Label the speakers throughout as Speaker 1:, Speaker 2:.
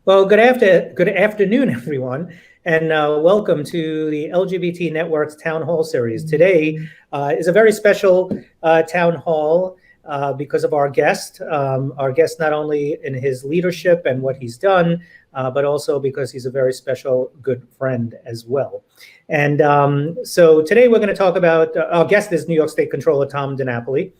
Speaker 1: Well, good afternoon, everyone, and welcome to the LGBT Network's Town Hall series. Today is a very special town hall because of our guest. Our guest not only in his leadership and what he's done, but also because he's a very special good friend as well. And so today we're going to talk about, our guest is New York State Comptroller Tom DiNapoli.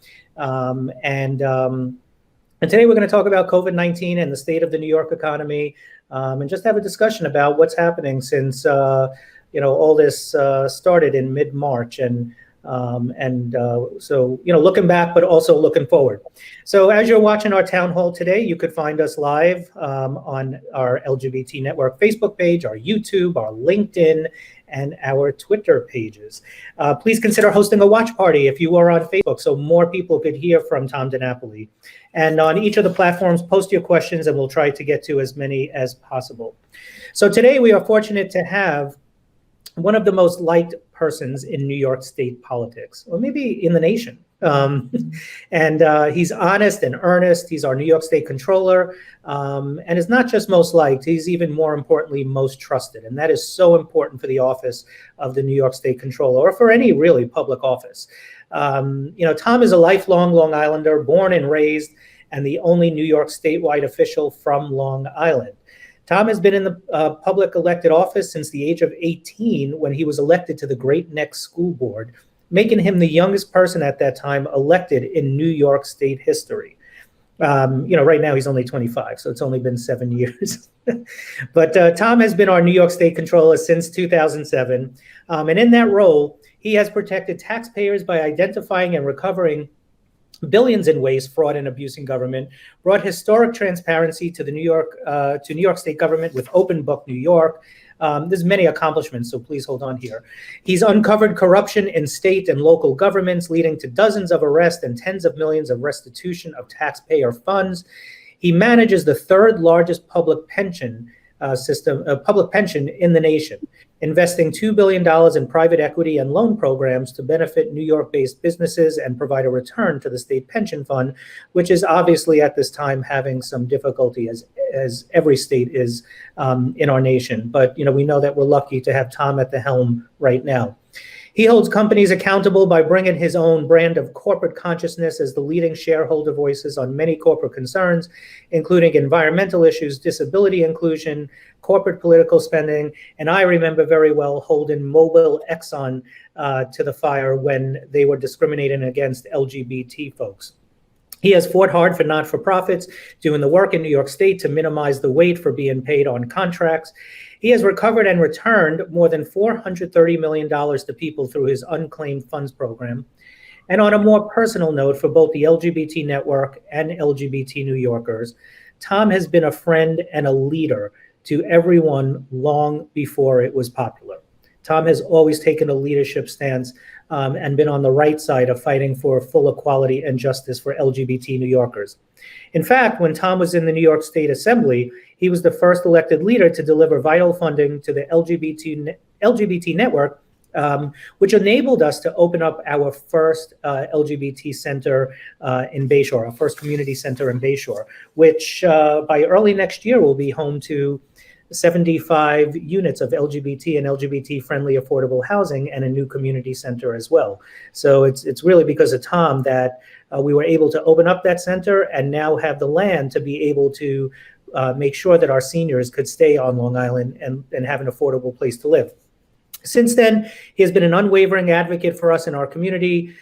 Speaker 1: And today we're going to talk about COVID-19 and the state of the New York economy, and just have a discussion about what's happening since all this started in mid-March, so looking back, but also looking forward. So as you're watching our town hall today, you could find us live on our LGBT Network Facebook page, our YouTube, our LinkedIn, and our Twitter pages. Please consider hosting a watch party if you are on Facebook so more people could hear from Tom DiNapoli. And on each of the platforms, post your questions and we'll try to get to as many as possible. So today we are fortunate to have one of the most liked persons in New York State politics, or maybe in the nation. He's honest and earnest. He's our New York State Comptroller, and is not just most liked, he's even more importantly most trusted. And that is so important for the office of the New York State Comptroller, or for any really public office. Tom is a lifelong Long Islander, born and raised, and the only New York statewide official from Long Island. Tom has been in the public elected office since the age of 18 when he was elected to the Great Neck School Board, making him the youngest person at that time elected in New York State history. Right now he's only 25, so it's only been 7 years. But Tom has been our New York State Comptroller since 2007. And in that role, he has protected taxpayers by identifying and recovering billions in waste, fraud, and abuse in government, brought historic transparency to the New York State government with Open Book New York. There's many accomplishments, so please hold on here. He's uncovered corruption in state and local governments, leading to dozens of arrests and tens of millions of restitution of taxpayer funds. He manages the third largest public pension pension in the nation, investing $2 billion in private equity and loan programs to benefit New York-based businesses and provide a return to the state pension fund, which is obviously at this time having some difficulty, as every state is in our nation. But we know that we're lucky to have Tom at the helm right now. He holds companies accountable by bringing his own brand of corporate consciousness as the leading shareholder voices on many corporate concerns, including environmental issues, disability inclusion, corporate political spending. And I remember very well holding Mobil Exxon to the fire when they were discriminating against LGBT folks. He has fought hard for not-for-profits, doing the work in New York State to minimize the wait for being paid on contracts. He has recovered and returned more than $430 million to people through his Unclaimed Funds program. And on a more personal note, for both the LGBT network and LGBT New Yorkers, Tom has been a friend and a leader to everyone long before it was popular. Tom has always taken a leadership stance and been on the right side of fighting for full equality and justice for LGBT New Yorkers. In fact, when Tom was in the New York State Assembly, he was the first elected leader to deliver vital funding to the LGBT network, which enabled us to open up our first LGBT center in Bayshore, our first community center in Bayshore, which by early next year will be home to 75 units of LGBT and LGBT-friendly affordable housing and a new community center as well. So it's really because of Tom that we were able to open up that center and now have the land to be able to make sure that our seniors could stay on Long Island and have an affordable place to live. Since then, he has been an unwavering advocate for us in our community.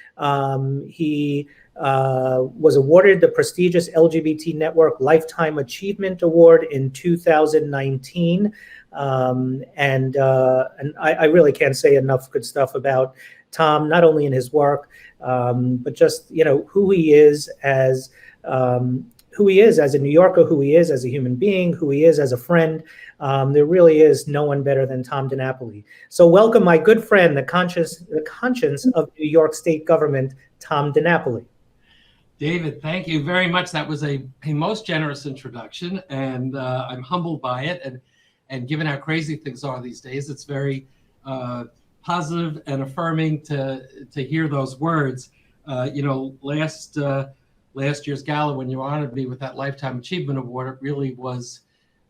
Speaker 1: He was awarded the prestigious LGBT Network Lifetime Achievement Award in 2019. And I really can't say enough good stuff about Tom, not only in his work, but just, who he is as a New Yorker, who he is as a human being, who he is as a friend. There really is no one better than Tom DiNapoli. So welcome my good friend, the conscience of New York State government, Tom DiNapoli.
Speaker 2: David, thank you very much. That was a most generous introduction, and I'm humbled by it. And given how crazy things are these days, it's very positive and affirming to hear those words. Last last year's gala when you honored me with that Lifetime Achievement Award. It really was,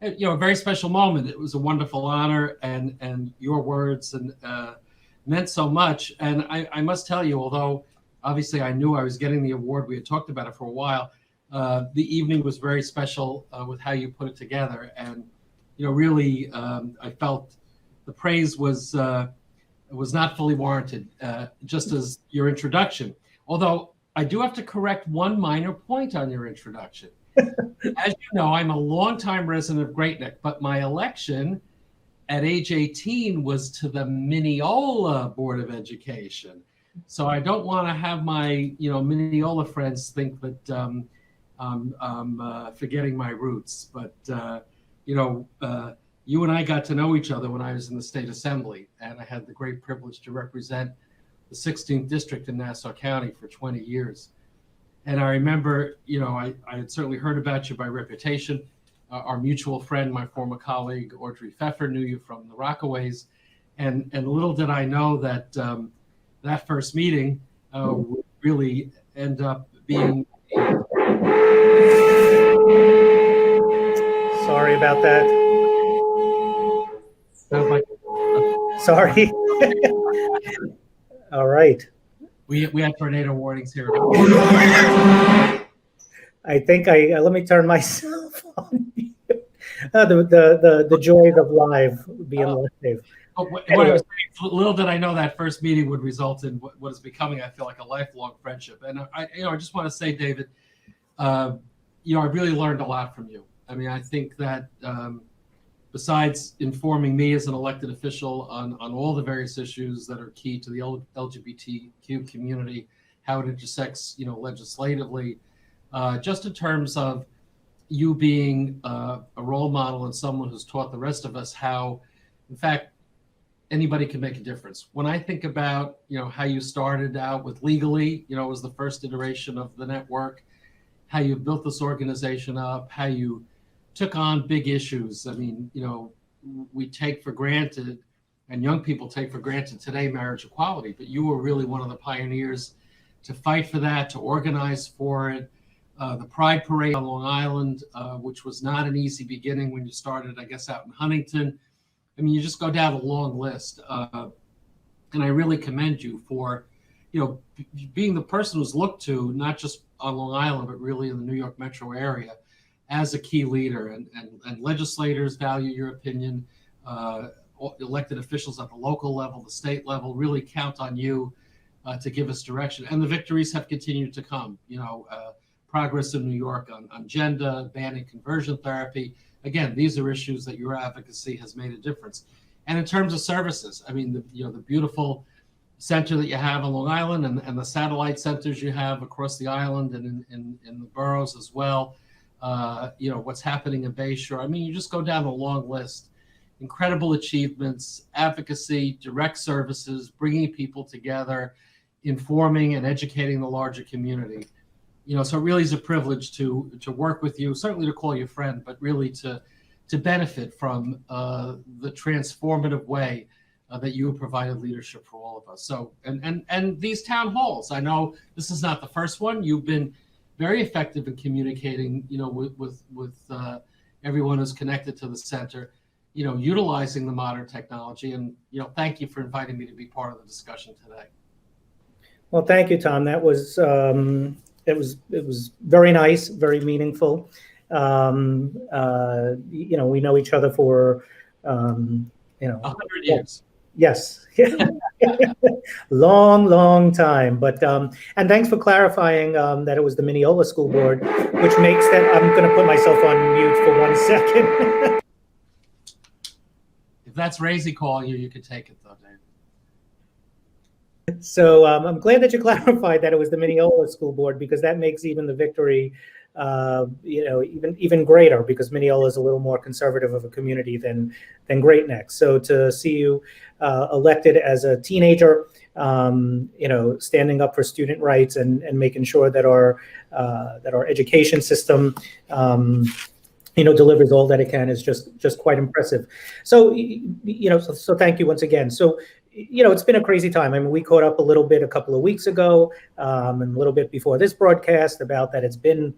Speaker 2: a very special moment. It was a wonderful honor, and your words and meant so much. And I must tell you, although obviously I knew I was getting the award, we had talked about it for a while, the evening was very special with how you put it together. And, really, I felt the praise was not fully warranted, just as your introduction. Although I do have to correct one minor point on your introduction. As you know, I'm a longtime resident of Great Neck, but my election at age 18 was to the Mineola Board of Education. So I don't want to have my, Mineola friends think that I'm forgetting my roots. But, you and I got to know each other when I was in the state assembly, and I had the great privilege to represent the 16th district in Nassau County for 20 years. And I remember, I had certainly heard about you by reputation. Our mutual friend, my former colleague, Audrey Pfeffer, knew you from the Rockaways. And little did I know that that first meeting would really end up being.
Speaker 1: Sorry about that. Sorry. All right.
Speaker 2: We had tornado warnings here.
Speaker 1: I think let me turn myself on. The joys of live being live.
Speaker 2: What I was saying, little did I know that first meeting would result in what is becoming, I feel like, a lifelong friendship. And I just want to say, David, I really learned a lot from you. I mean, I think that besides informing me as an elected official on all the various issues that are key to the LGBTQ community, how it intersects, legislatively, just in terms of you being a role model and someone who's taught the rest of us how, in fact, anybody can make a difference. When I think about, how you started out with Legally, it was the first iteration of the network, how you built this organization up, how you took on big issues. I mean, we take for granted, and young people take for granted today, marriage equality, but you were really one of the pioneers to fight for that, to organize for it. The Pride Parade on Long Island, which was not an easy beginning when you started, I guess, out in Huntington. I mean, you just go down a long list. And I really commend you for, being the person who's looked to, not just on Long Island, but really in the New York metro area, as a key leader. And legislators value your opinion. Elected officials at the local level, the state level, really count on you to give us direction. And the victories have continued to come. Progress in New York on gender, banning conversion therapy. Again, these are issues that your advocacy has made a difference. And in terms of services, I mean, the beautiful center that you have on Long Island and the satellite centers you have across the island and in the boroughs as well. What's happening in Bayshore. I mean, you just go down a long list. Incredible achievements, advocacy, direct services, bringing people together, informing and educating the larger community. So it really is a privilege to work with you, certainly to call you friend, but really to benefit from the transformative way that you have provided leadership for all of us. So, and these town halls, I know this is not the first one. You've been very effective in communicating, with everyone who's connected to the center, utilizing the modern technology. And, thank you for inviting me to be part of the discussion today.
Speaker 1: Well, thank you, Tom. That was, it was very nice, very meaningful. We know each other for,
Speaker 2: 100 years.
Speaker 1: Yes. long time. But and thanks for clarifying that it was the Mineola School Board, which makes that. I'm going to put myself on mute for 1 second.
Speaker 2: If that's Raisy calling you, you can take it though, Dave.
Speaker 1: So I'm glad that you clarified that it was the Mineola School Board, because that makes even the victory, even greater, because Mineola is a little more conservative of a community than Great Neck. So to see you elected as a teenager, standing up for student rights and making sure that our education system delivers all that it can is just quite impressive. So, so thank you once again. So, it's been a crazy time. I mean, we caught up a little bit a couple of weeks ago, and a little bit before this broadcast about that it's been,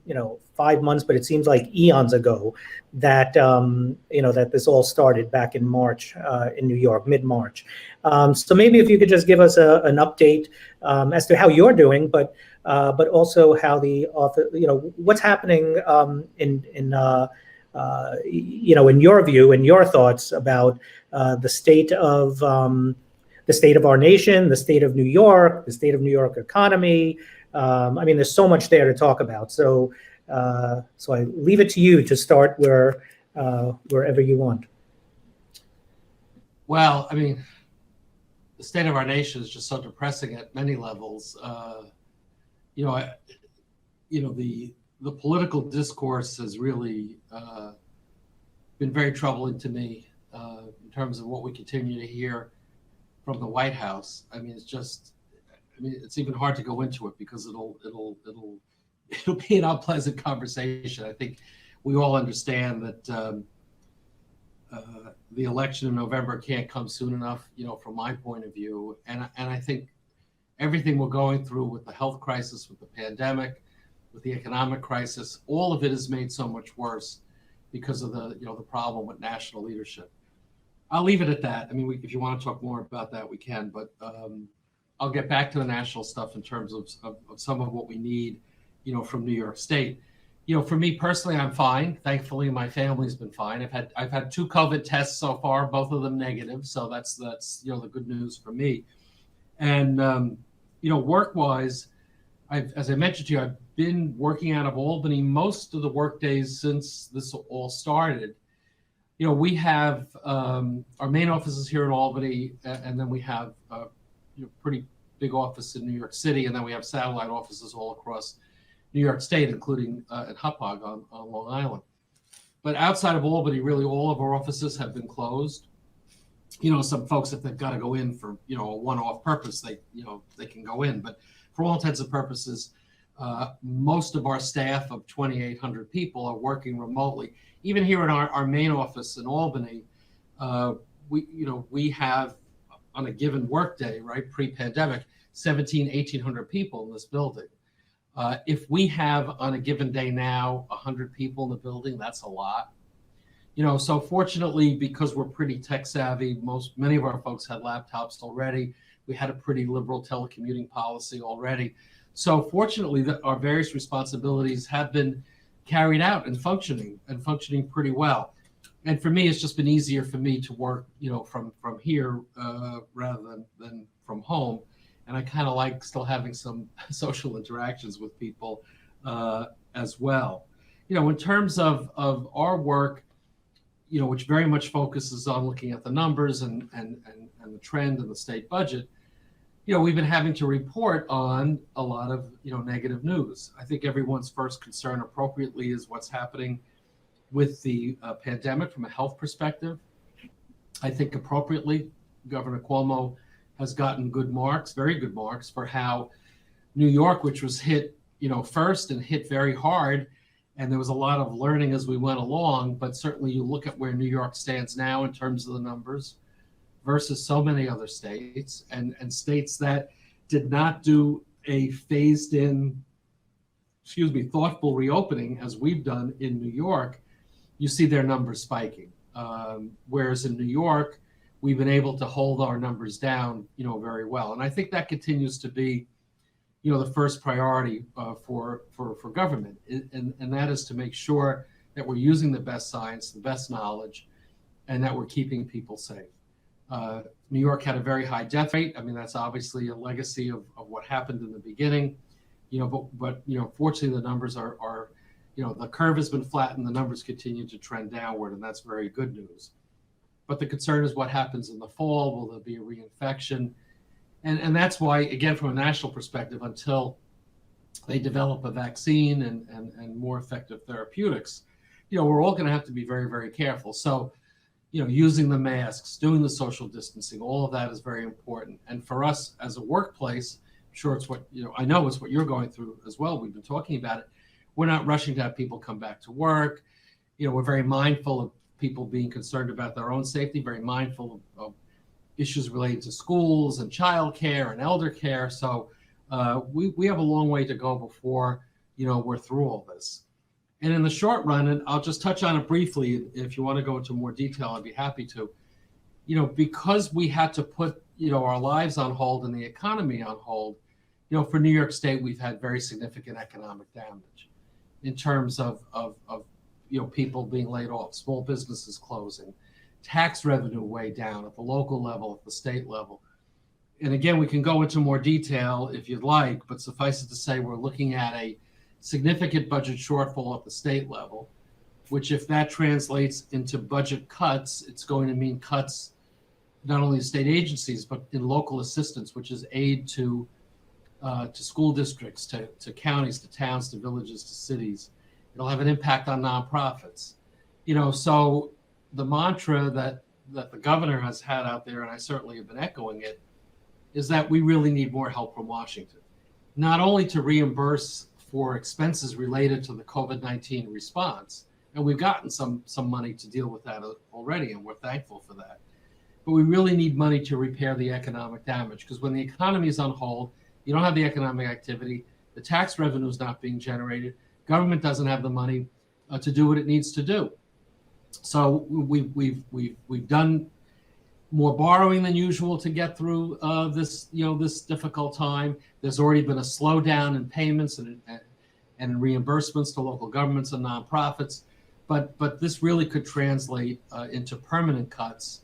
Speaker 1: 5 months, but it seems like eons ago that, that this all started back in March, in New York, mid-March. So maybe if you could just give us an update as to how you're doing, but also how the office, what's happening in your view and your thoughts about the state of our nation, the state of New York, the state of New York economy. I mean, there's so much there to talk about. So I leave it to you to start wherever you want.
Speaker 2: Well, I mean, the state of our nation is just so depressing at many levels. The political discourse has really been very troubling to me in terms of what we continue to hear from the White House. I mean, it's even hard to go into it because it'll be an unpleasant conversation. I think we all understand that the election in November can't come soon enough, from my point of view. And I think everything we're going through with the health crisis, with the pandemic, with the economic crisis, all of it is made so much worse because of the problem with national leadership. I'll leave it at that. I mean, if you want to talk more about that, we can, but I'll get back to the national stuff in terms of some of what we need, from New York State. For me personally, I'm fine. Thankfully, my family's been fine. I've had 2 COVID tests so far, both of them negative. So that's the good news for me. And work-wise, as I mentioned to you, I've been working out of Albany most of the work days since this all started. We have our main offices here in Albany, and then we have a pretty big office in New York City, and then we have satellite offices all across New York State, including at Hauppauge on Long Island. But outside of Albany, really all of our offices have been closed. Some folks, if they've got to go in for a one-off purpose, they can go in. But for all intents and purposes, most of our staff of 2,800 people are working remotely. Even here in our main office in Albany, we have on a given workday, right, pre-pandemic, 1,800 people in this building. If we have on a given day now 100 people in the building, that's a lot. So fortunately, because we're pretty tech savvy, many of our folks had laptops already. We had a pretty liberal telecommuting policy already. So fortunately, our various responsibilities have been carried out and functioning pretty well. And for me, it's just been easier for me to work, from here rather than from home. And I kind of like still having some social interactions with people as well. In terms of our work, which very much focuses on looking at the numbers and the trend in the state budget, we've been having to report on a lot of, negative news. I think everyone's first concern appropriately is what's happening with the pandemic from a health perspective. I think appropriately, Governor Cuomo has gotten very good marks for how New York, which was hit, first and hit very hard, and there was a lot of learning as we went along, but certainly you look at where New York stands now in terms of the numbers versus so many other states and states that did not do a phased in, thoughtful reopening as we've done in New York, you see their numbers spiking. Whereas in New York, we've been able to hold our numbers down, very well. And I think that continues to be, the first priority for government. And that is to make sure that we're using the best science, the best knowledge, and that we're keeping people safe. New York had a very high death rate. I mean, that's obviously a legacy of what happened in the beginning, but fortunately the numbers are, the curve has been flattened, the numbers continue to trend downward, and that's very good news. But the concern is what happens in the fall. Will there be a reinfection? And that's why, again, from a national perspective, until they develop a vaccine and more effective therapeutics, we're all going to have to be very, very careful. So, using the masks, doing the social distancing, all of that is very important. And for us as a workplace, I'm sure it's what, I know it's what you're going through as well. We've been talking about it. We're not rushing to have people come back to work. we're very mindful of people being concerned about their own safety, very mindful of issues related to schools and childcare and elder care. So we have a long way to go before, we're through all this. And in the short run, and I'll just touch on it briefly, if you want to go into more detail, I'd be happy to, because we had to put, our lives on hold and the economy on hold, for New York State, we've had very significant economic damage in terms of people being laid off, small businesses closing, tax revenue way down at the local level, at the state level. And again, we can go into more detail if you'd like, but suffice it to say, we're looking at a significant budget shortfall at the state level, which if that translates into budget cuts, it's going to mean cuts not only in state agencies, but in local assistance, which is aid to school districts, to counties, to towns, to villages, to cities. It'll have an impact on nonprofits. So the mantra that the governor has had out there, and I certainly have been echoing it, is that we really need more help from Washington, not only to reimburse for expenses related to the COVID-19 response, and we've gotten some money to deal with that already, and we're thankful for that. But we really need money to repair the economic damage, because when the economy is on hold, you don't have the economic activity, the tax revenue is not being generated, government doesn't have the money to do what it needs to do. So we've done more borrowing than usual to get through this difficult time. There's already been a slowdown in payments and in reimbursements to local governments and nonprofits, but this really could translate into permanent cuts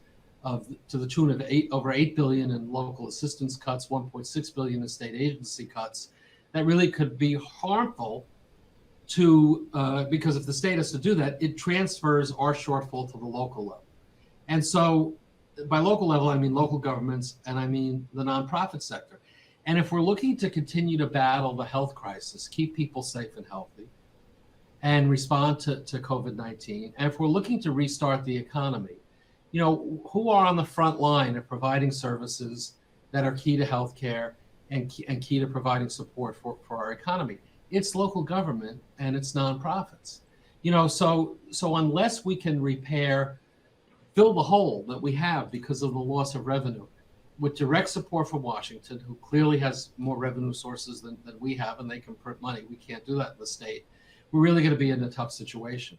Speaker 2: to the tune of over $8 billion in local assistance cuts, $1.6 billion in state agency cuts. That really could be harmful to because if the state has to do that, it transfers our shortfall to the local level. And so by local level, I mean local governments, and I mean the nonprofit sector. And if we're looking to continue to battle the health crisis, keep people safe and healthy, and respond to COVID-19, and if we're looking to restart the economy, who are on the front line of providing services that are key to healthcare and key to providing support for our economy? It's local government and it's nonprofits. So unless we can fill the hole that we have because of the loss of revenue with direct support from Washington, who clearly has more revenue sources than we have, and they can print money. We can't do that in the state. We're really going to be in a tough situation.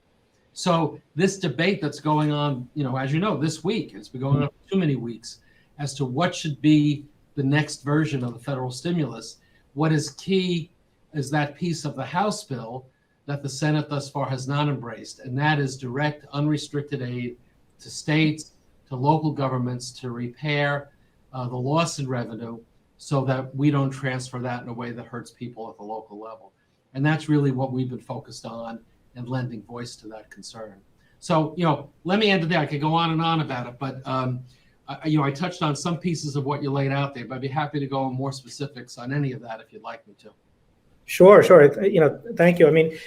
Speaker 2: So this debate that's going on, as you know, this week, it's been going on for too many weeks, as to what should be the next version of the federal stimulus. What is key is that piece of the House bill that the Senate thus far has not embraced, and that is direct, unrestricted aid to states, to local governments to repair the loss in revenue so that we don't transfer that in a way that hurts people at the local level. And that's really what we've been focused on and lending voice to that concern. So, let me end it there. I could go on and on about it, but I touched on some pieces of what you laid out there, but I'd be happy to go in more specifics on any of that if you'd like me to.
Speaker 1: Sure. Thank you. I mean,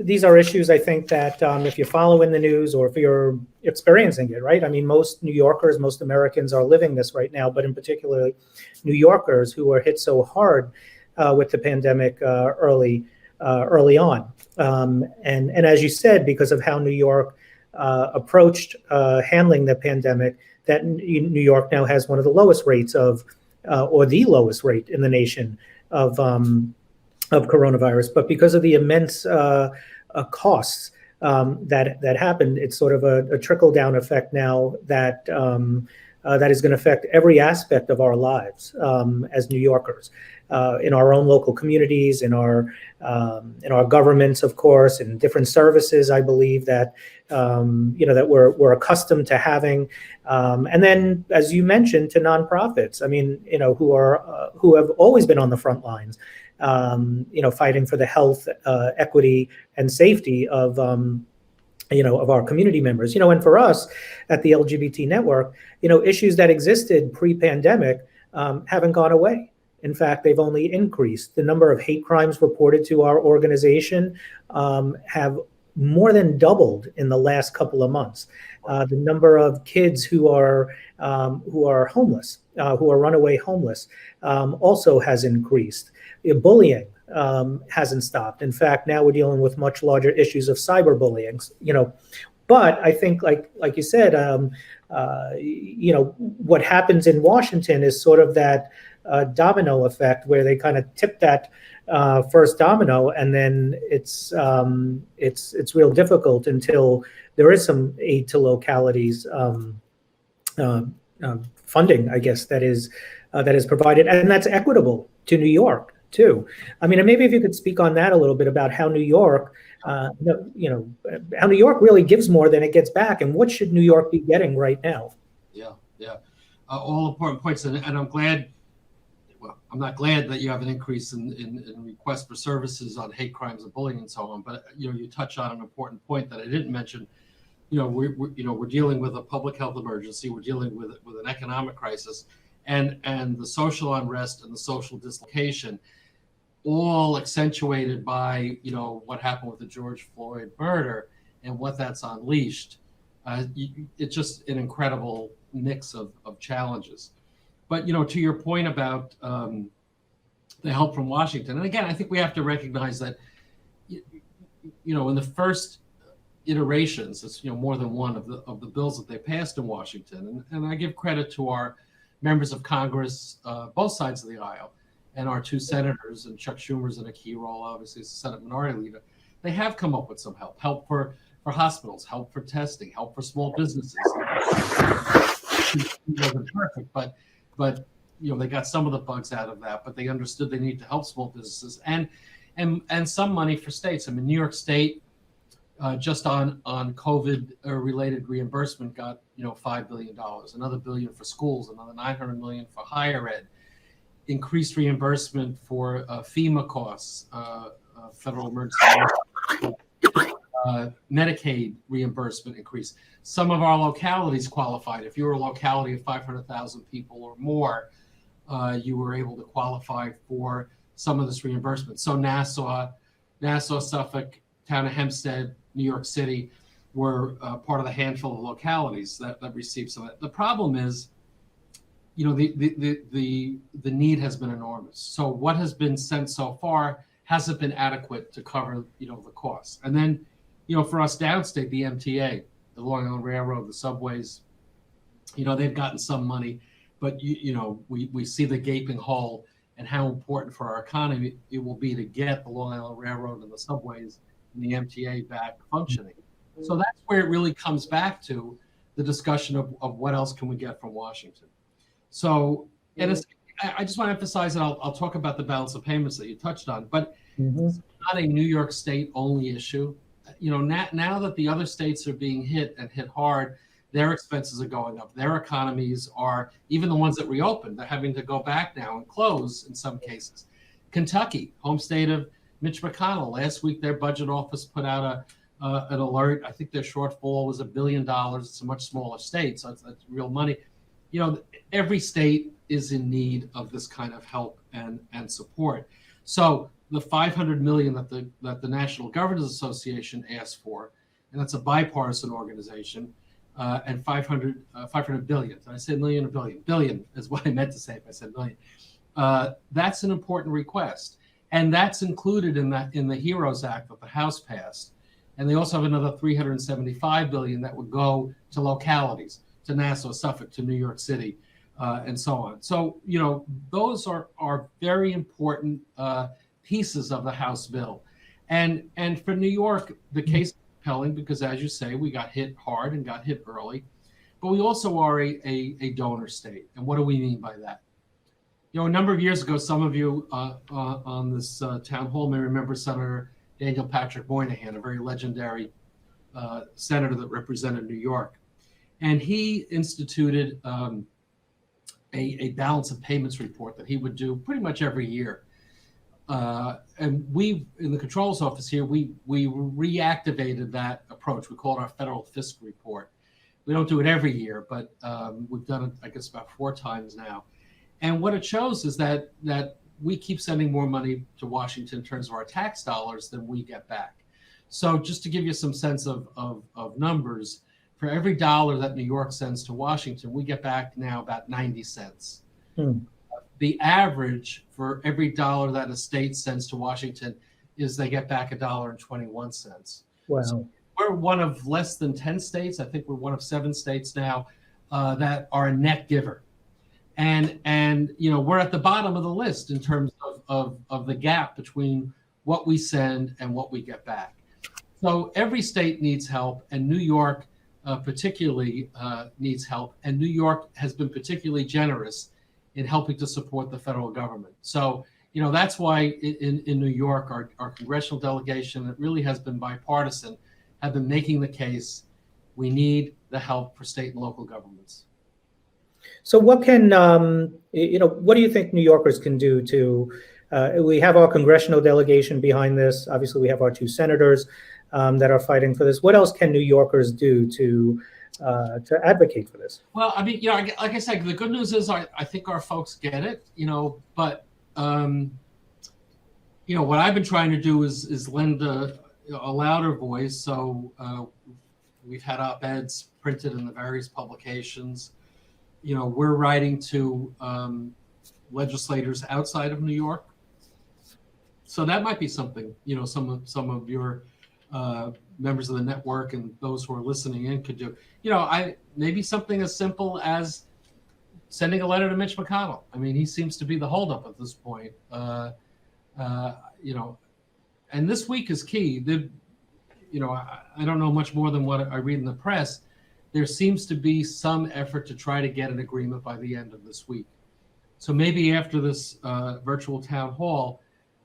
Speaker 1: these are issues I think that if you follow in the news or if you're experiencing it, right? I mean, most New Yorkers, most Americans are living this right now, but in particular, New Yorkers who were hit so hard with the pandemic early on. And as you said, because of how New York approached handling the pandemic, that New York now has one of the lowest rates or the lowest rate in the nation of coronavirus. But because of the immense costs that happened, it's sort of a trickle down effect now that is going to affect every aspect of our lives as New Yorkers, in our own local communities, in our governments, of course, in different services. I believe that that we're accustomed to having, and then, as you mentioned, to nonprofits. I mean, who have always been on the front lines, fighting for the health, equity, and safety of our community members. And for us at the LGBT network, issues that existed pre-pandemic haven't gone away. In fact, they've only increased. The number of hate crimes reported to our organization have more than doubled in the last couple of months. The number of kids who are homeless, who are runaway homeless, also has increased. Bullying hasn't stopped. In fact, now we're dealing with much larger issues of cyberbullying. But I think, like you said, what happens in Washington is sort of that domino effect, where they kind of tip that first domino, and then it's real difficult until there is some aid to localities funding, I guess, that is provided, and that's equitable to New York too. I mean, and maybe if you could speak on that a little bit about how New York, how New York really gives more than it gets back, and what should New York be getting right now?
Speaker 2: Yeah, all important points, and I'm glad. Well, I'm not glad that you have an increase in requests for services on hate crimes and bullying and so on. But you touch on an important point that I didn't mention. We're dealing with a public health emergency. We're dealing with an economic crisis, and the social unrest and the social dislocation, all accentuated by what happened with the George Floyd murder and what that's unleashed. It's just an incredible mix of challenges. But to your point about the help from Washington, and again, I think we have to recognize that in the first iterations, it's more than one of the bills that they passed in Washington, and I give credit to our members of Congress, both sides of the aisle, and our two senators, and Chuck Schumer's in a key role, obviously, as the Senate Minority Leader. They have come up with some help for hospitals, help for testing, help for small businesses. It wasn't perfect, but they got some of the bugs out of that, but they understood they need to help small businesses and some money for states. I mean, New York State, just on COVID related reimbursement got $5 billion, another $1 billion for schools, another $900 million for higher ed, increased reimbursement for FEMA costs, federal emergency, Medicaid reimbursement increase. Some of our localities qualified. If you were a locality of 500,000 people or more, you were able to qualify for some of this reimbursement. So Nassau, Suffolk, Town of Hempstead, New York City were part of the handful of localities that received some of that. The problem is, the need has been enormous. So what has been sent so far hasn't been adequate to cover the costs. And then for us downstate, the MTA, the Long Island Railroad, the subways, they've gotten some money, but we see the gaping hole and how important for our economy it will be to get the Long Island Railroad and the subways and the MTA back functioning. So that's where it really comes back to the discussion of what else can we get from Washington. So, and I just want to emphasize that I'll talk about the balance of payments that you touched on, but it's not a New York State only issue. Now that the other states are being hit and hit hard, their expenses are going up. Their economies are, even the ones that reopened, they're having to go back now and close in some cases. Kentucky, home state of Mitch McConnell, last week their budget office put out an alert. I think their shortfall was $1 billion. It's a much smaller state, so that's real money. Every state is in need of this kind of help and support. So the $500 million that the National Governors Association asked for, and that's a bipartisan organization, and 500 billion. Did I say million or billion? Billion is what I meant to say if I said million. That's an important request, and that's included in the HEROES Act that the House passed. And they also have another $375 billion that would go to localities, to Nassau, Suffolk, to New York City, and so on. So those are very important pieces of the House bill, and for New York, the case is compelling because, as you say, we got hit hard and got hit early, but we also are a donor state. And what do we mean by that? A number of years ago, some of you on this town hall may remember Senator Daniel Patrick Moynihan, a very legendary senator that represented New York. And he instituted a balance of payments report that he would do pretty much every year. And we, in the Controller's Office here, we reactivated that approach. We call it our Federal Fiscal Report. We don't do it every year, but we've done it, I guess, about 4 times now. And what it shows is that we keep sending more money to Washington in terms of our tax dollars than we get back. So just to give you some sense of numbers, for every dollar that New York sends to Washington, we get back now about 90 cents. the average for every dollar that a state sends to Washington is they get back $1.21.
Speaker 1: Wow.
Speaker 2: So we're one of less than 10 states. I think we're one of 7 states now that are a net giver. And we're at the bottom of the list in terms of the gap between what we send and what we get back. So every state needs help, and New York particularly needs help. And New York has been particularly generous in helping to support the federal government. So, that's why in New York, our congressional delegation, that really has been bipartisan, have been making the case we need the help for state and local governments.
Speaker 1: So what can, what do you think New Yorkers can do to, we have our congressional delegation behind this. Obviously, we have our 2 senators that are fighting for this. What else can New Yorkers do to advocate for this?
Speaker 2: Well, I mean, like I said, the good news is I think our folks get it, but, what I've been trying to do is lend a louder voice. So we've had op-eds printed in the various publications. We're writing to legislators outside of New York. So that might be something, some of your members of the network and those who are listening in could do. Maybe something as simple as sending a letter to Mitch McConnell. I mean, he seems to be the holdup at this point. And this week is key. I don't know much more than what I read in the press. There seems to be some effort to try to get an agreement by the end of this week. So maybe after this virtual town hall,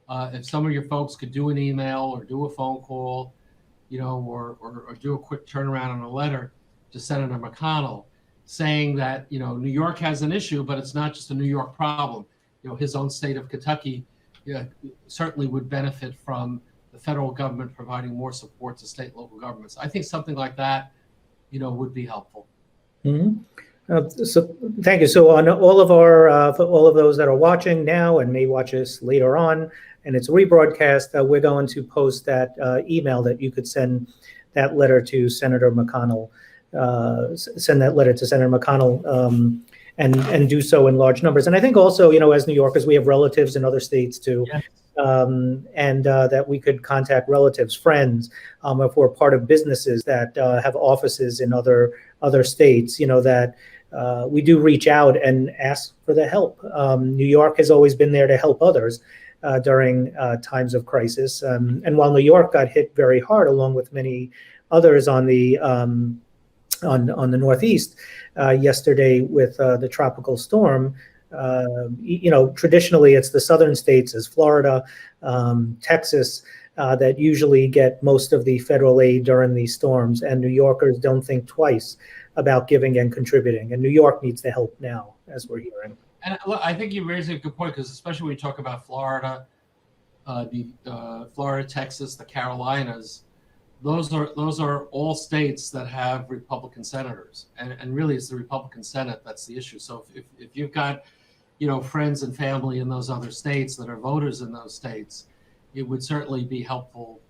Speaker 2: if some of your folks could do an email or do a phone call, or do a quick turnaround on a letter to Senator McConnell saying that, New York has an issue, but it's not just a New York problem. His own state of Kentucky certainly would benefit from the federal government providing more support to state and local governments. I think something like that, would be helpful.
Speaker 1: Mm-hmm. So thank you. So on all of our, for all of those that are watching now and may watch us later on, and it's rebroadcast, we're going to post that email that you could send that letter to Senator McConnell, and do so in large numbers. And I think also, as New Yorkers, we have relatives in other states too. Yes. And that we could contact relatives, friends, if we're part of businesses that have offices in other states, that we do reach out and ask for the help. New York has always been there to help others during times of crisis. And while New York got hit very hard, along with many others on the Northeast yesterday with the tropical storm, traditionally it's the southern states as Florida, Texas, that usually get most of the federal aid during these storms. And New Yorkers don't think twice about giving and contributing. And New York needs the help now, as we're hearing.
Speaker 2: And look, I think you raise a good point, because especially when you talk about Florida, Florida, Texas, the Carolinas, those are all states that have Republican senators, and really it's the Republican Senate that's the issue. So if you've got friends and family in those other states that are voters in those states, it would certainly be helpful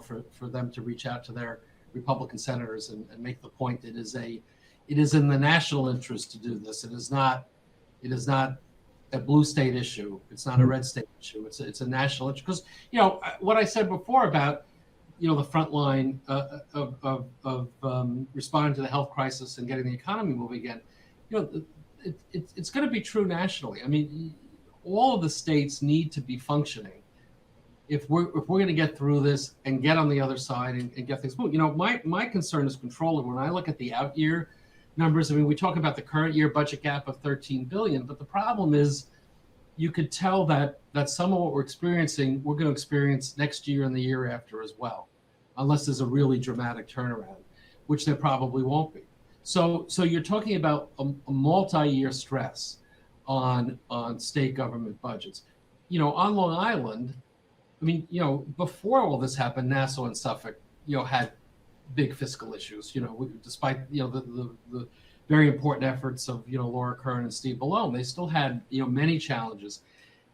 Speaker 2: for them to reach out to their Republican senators and make the point that it is in the national interest to do this. It is not a blue state issue. It's not a red state issue. It's a national issue. Because what I said before about the front line of responding to the health crisis and getting the economy moving again, it's going to be true nationally. I mean, all of the states need to be functioning if we're going to get through this and get on the other side and get things moving. My concern as controller, when I look at the out year numbers, I mean, we talk about the current year budget gap of $13 billion, but the problem is you could tell that some of what we're experiencing, we're going to experience next year and the year after as well, unless there's a really dramatic turnaround, which there probably won't be. So you're talking about a multi-year stress on state government budgets. On Long Island, I mean, before all this happened, Nassau and Suffolk, had big fiscal issues, despite, the very important efforts of, Laura Kern and Steve Ballone, they still had, many challenges.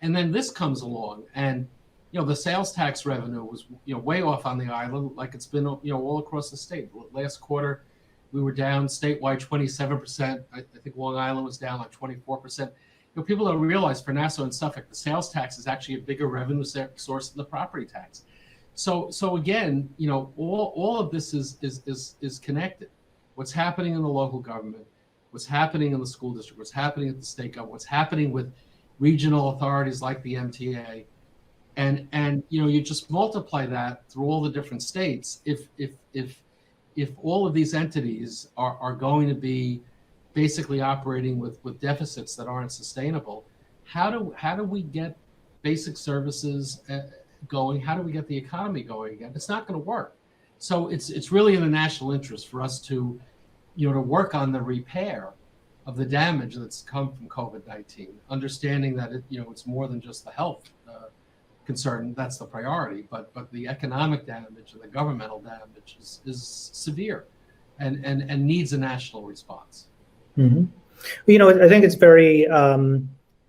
Speaker 2: And then this comes along, and, the sales tax revenue was, way off on the island, like it's been, all across the state. Last quarter, we were down statewide 27%. I think Long Island was down like 24%. people don't realize for Nassau and Suffolk, the sales tax is actually a bigger revenue source than the property tax. So again, all of this is connected. What's happening in the local government, what's happening in the school district, what's happening at the state government, what's happening with regional authorities like the MTA, and you just multiply that through all the different states. If all of these entities are going to be basically operating with deficits that aren't sustainable, how do we get basic services going? How do we get the economy going again? It's not going to work. So it's really in the national interest for us to work on the repair of the damage that's come from COVID-19, understanding that it's more than just the health concern. That's the priority, but the economic damage and the governmental damage is severe and needs a national response.
Speaker 1: Mm-hmm. I think it's very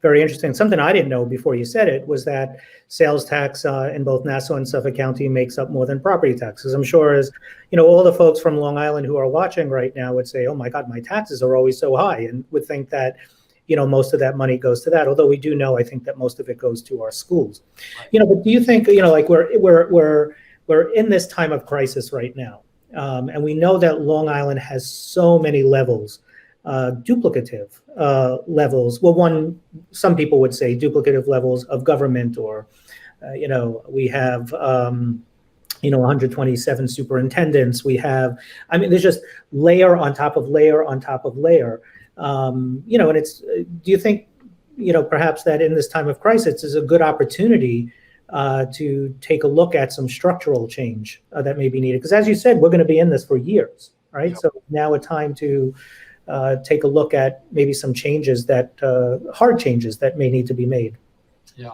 Speaker 1: very interesting. Something I didn't know before you said it was that sales tax in both Nassau and Suffolk County makes up more than property taxes. I'm sure as all the folks from Long Island who are watching right now would say, oh my God, my taxes are always so high, and would think that most of that money goes to that. Although we do know, I think that most of it goes to our schools.
Speaker 2: Right.
Speaker 1: But do you think like we're in this time of crisis right now, and we know that Long Island has so many levels. Duplicative levels. Well, some people would say duplicative levels of government, or we have 127 superintendents. We have, there's just layer on top of layer on top of layer. And it's. Do you think perhaps that in this time of crisis is a good opportunity to take a look at some structural change that may be needed? Because as you said, we're going to be in this for years, right? Yep. So now a time to take a look at maybe some changes hard changes that may need to be made.
Speaker 2: Yeah.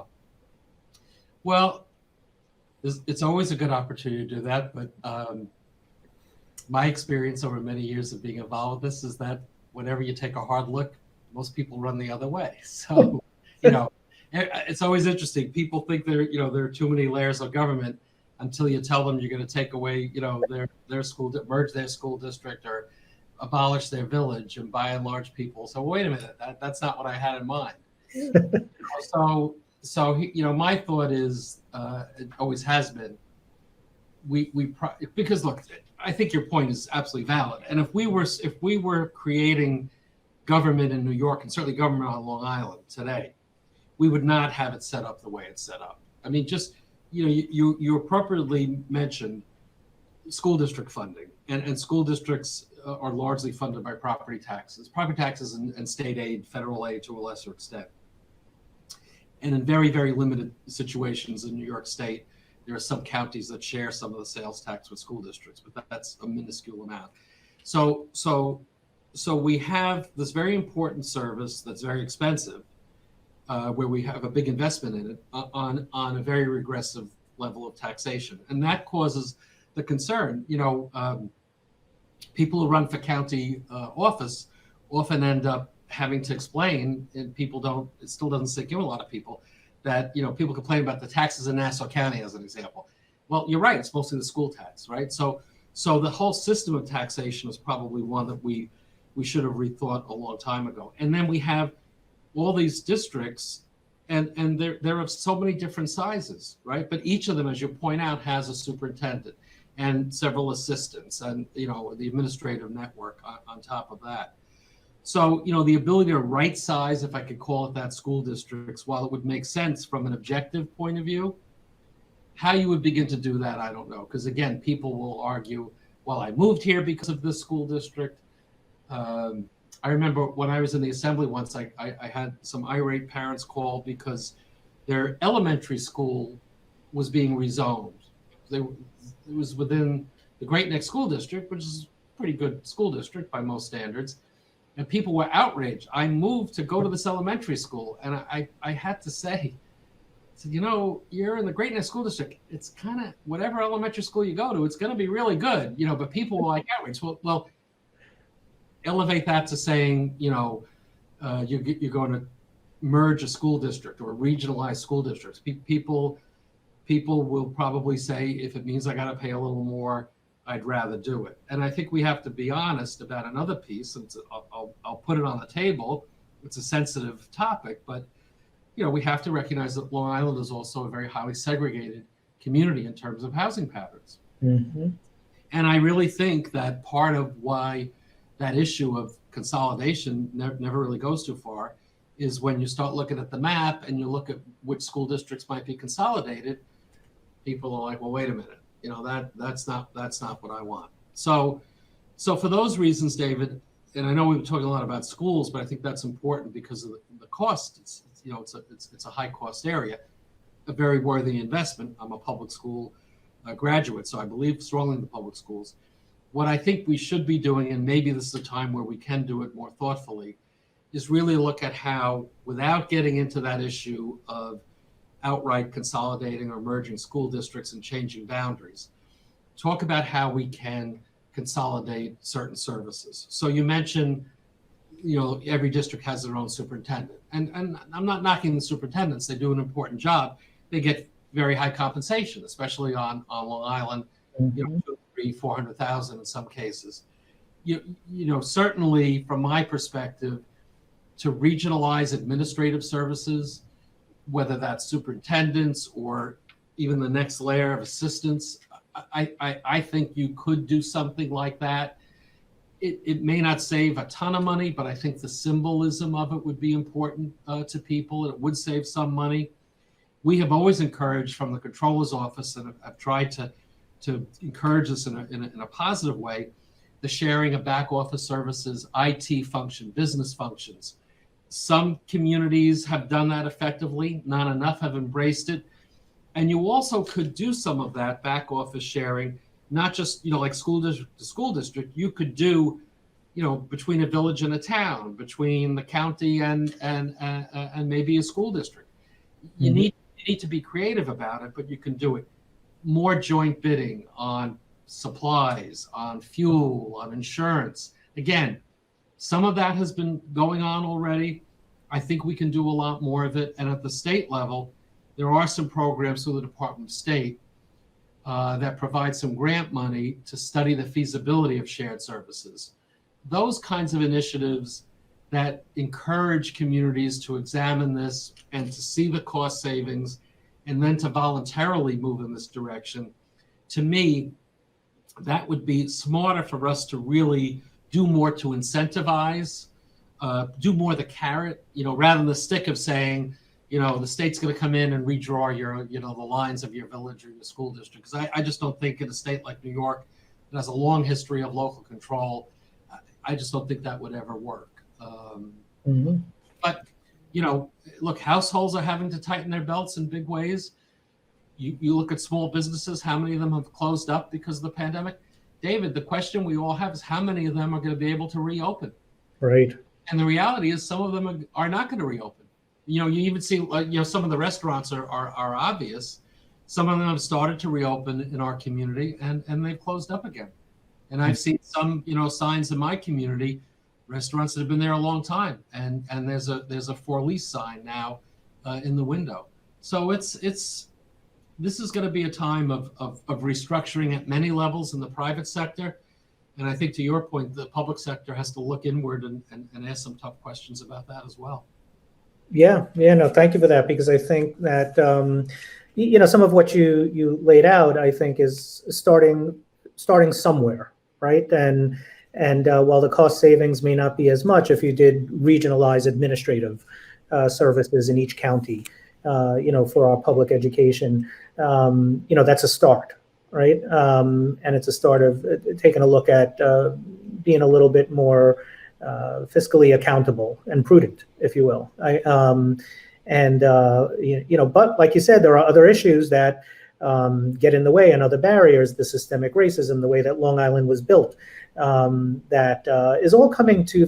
Speaker 2: Well, it's always a good opportunity to do that, but my experience over many years of being involved with this is that whenever you take a hard look, most people run the other way. So, it's always interesting. People think there are too many layers of government until you tell them you're going to take away, their school, merge their school district, or abolish their village, and by and large people. So wait a minute, that's not what I had in mind. So my thought is, it always has been, because look, I think your point is absolutely valid. And if we were creating government in New York, and certainly government on Long Island today, we would not have it set up the way it's set up. Just you appropriately mentioned school district funding, and school districts are largely funded by property taxes and state aid, federal aid to a lesser extent. And in very, very limited situations in New York State, there are some counties that share some of the sales tax with school districts, but that's a minuscule amount. So we have this very important service that's very expensive, where we have a big investment in it on a very regressive level of taxation, and that causes the concern. People who run for county office often end up having to explain, and it still doesn't sink in a lot of people, that people complain about the taxes in Nassau County as an example. Well, you're right, it's mostly the school tax, right? So the whole system of taxation is probably one that we should have rethought a long time ago. And then we have all these districts, and they're of so many different sizes, right? But each of them, as you point out, has a superintendent and several assistants, and the administrative network on top of that. So the ability to right size, if I could call it that, school districts, while it would make sense from an objective point of view, how you would begin to do that, I don't know. Because again, people will argue, well, I moved here because of this school district. I remember when I was in the assembly once, I had some irate parents call because their elementary school was being rezoned. It was within the Great Neck School District, which is a pretty good school district by most standards. And people were outraged. I moved to go to this elementary school. And I had to say, you're in the Great Neck School District. It's kind of whatever elementary school you go to, it's going to be really good, but people were like outraged. Well, elevate that to saying, you're going to merge a school district or regionalize school districts. People will probably say, if it means I got to pay a little more, I'd rather do it. And I think we have to be honest about another piece, and I'll put it on the table, it's a sensitive topic, but we have to recognize that Long Island is also a very highly segregated community in terms of housing patterns.
Speaker 1: Mm-hmm.
Speaker 2: And I really think that part of why that issue of consolidation never really goes too far is when you start looking at the map and you look at which school districts might be consolidated, people are like, well, wait a minute, that's not what I want. So for those reasons, David, and I know we've been talking a lot about schools, but I think that's important because of the cost. It's a high cost area, a very worthy investment. I'm a public school graduate, so I believe strongly in the public schools. What I think we should be doing, and maybe this is a time where we can do it more thoughtfully, is really look at how, without getting into that issue of outright consolidating or merging school districts and changing boundaries, talk about how we can consolidate certain services. So you mentioned, every district has their own superintendent, and I'm not knocking the superintendents; they do an important job. They get very high compensation, especially on Long Island,
Speaker 1: Mm-hmm.
Speaker 2: 400,000 in some cases. Certainly from my perspective, to regionalize administrative services, whether that's superintendents or even the next layer of assistants, I think you could do something like that. It may not save a ton of money, but I think the symbolism of it would be important to people, and it would save some money. We have always encouraged from the Comptroller's office, and have tried to encourage this in a positive way, the sharing of back office services, IT function, business functions. Some communities have done that effectively, not enough have embraced it. And you also could do some of that back office sharing, not just, like school district to school district. You could do, between a village and a town, between the county and maybe a school district. You need to be creative about it, but you can do it. More joint bidding on supplies, on fuel, on insurance. Again, some of that has been going on already. I think we can do a lot more of it. And at the state level, there are some programs through the Department of State that provide some grant money to study the feasibility of shared services. Those kinds of initiatives that encourage communities to examine this and to see the cost savings and then to voluntarily move in this direction, to me, that would be smarter for us to really do more to incentivize, do more the carrot, rather than the stick of saying, the state's going to come in and redraw your, the lines of your village or your school district. Because I just don't think in a state like New York that has a long history of local control, I just don't think that would ever work. But, look, households are having to tighten their belts in big ways. You look at small businesses, how many of them have closed up because of the pandemic? David, the question we all have is how many of them are going to be able to reopen?
Speaker 1: Right.
Speaker 2: And the reality is some of them are not going to reopen. You even see, some of the restaurants are obvious. Some of them have started to reopen in our community and they've closed up again. And I've seen some, signs in my community, restaurants that have been there a long time. And there's a for lease sign now in the window. So this is going to be a time of restructuring at many levels in the private sector. And I think to your point, the public sector has to look inward and ask some tough questions about that as well.
Speaker 1: Yeah, no, thank you for that, because I think that, some of what you laid out, I think is starting somewhere, right? And while the cost savings may not be as much if you did regionalize administrative services in each county, for our public education, that's a start, right? And it's a start of taking a look at being a little bit more fiscally accountable and prudent, if you will. But like you said, there are other issues that get in the way and other barriers, the systemic racism, the way that Long Island was built, that is all coming to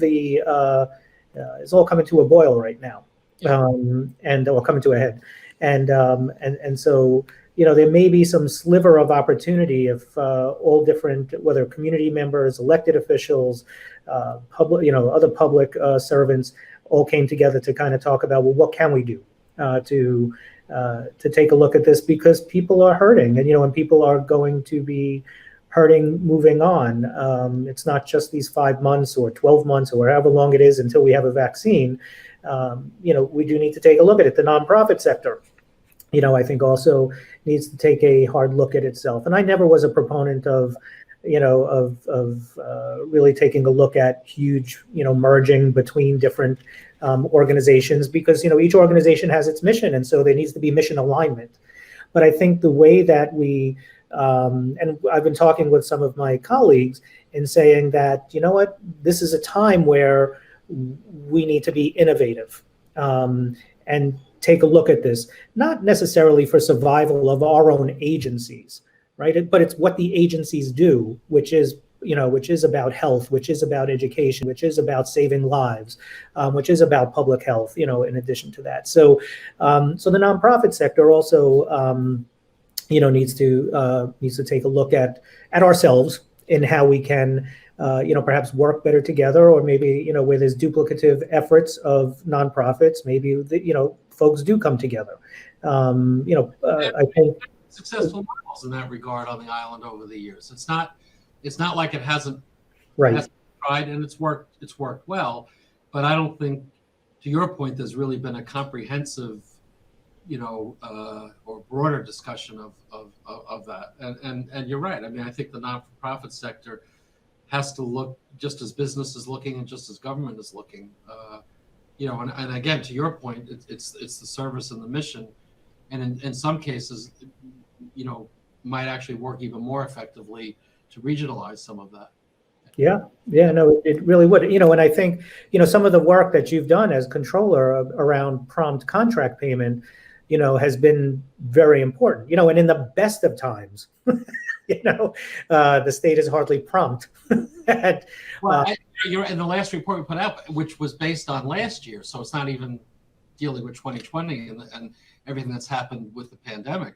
Speaker 1: a boil right now, or coming to a head. And so, there may be some sliver of opportunity if all different, whether community members, elected officials, public, other public servants all came together to kind of talk about, well, what can we do to take a look at this, because people are hurting, and people are going to be hurting moving on. It's not just these 5 months or 12 months or however long it is until we have a vaccine. We do need to take a look at it. The nonprofit sector, I think also needs to take a hard look at itself. And I never was a proponent of really taking a look at huge, merging between different organizations, because, each organization has its mission. And so there needs to be mission alignment. But I think the way that we, and I've been talking with some of my colleagues in saying that, this is a time where we need to be innovative and take a look at this, not necessarily for survival of our own agencies, right? But it's what the agencies do, which is about health, which is about education, which is about saving lives, which is about public health, in addition to that. So the nonprofit sector also, needs to take a look at ourselves in how we can, perhaps work better together, or maybe, where there's duplicative efforts of nonprofits, maybe, folks do come together. I think
Speaker 2: successful models in that regard on the island over the years. It's not like it hasn't tried, and it's worked well. But I don't think, to your point, there's really been a comprehensive, or broader discussion of that. And you're right. I mean, I think the nonprofit sector has to look just as business is looking and just as government is looking. And again, to your point, it's the service and the mission, and in some cases, might actually work even more effectively to regionalize some of that.
Speaker 1: Yeah, no, it really would. And I think, some of the work that you've done as controller around prompt contract payment, has been very important. And in the best of times, the state is hardly prompt.
Speaker 2: You're in the last report we put out, which was based on last year, so it's not even dealing with 2020 and everything that's happened with the pandemic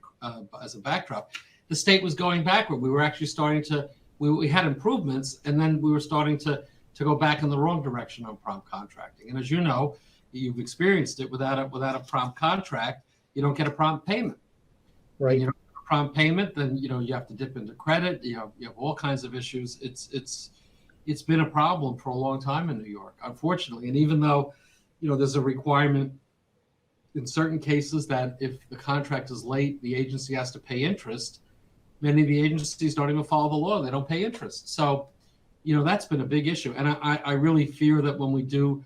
Speaker 2: as a backdrop. The state was going backward. We were actually starting to, we had improvements, and then we were starting to go back in the wrong direction on prompt contracting. And as you know, you've experienced it, without a prompt contract, you don't get a prompt payment.
Speaker 1: Right.
Speaker 2: And you don't get a prompt payment, then you have to dip into credit. You have all kinds of issues. It's been a problem for a long time in New York, unfortunately. And even though, there's a requirement in certain cases that if the contract is late, the agency has to pay interest, many of the agencies don't even follow the law. They don't pay interest. So, that's been a big issue. And I really fear that when we do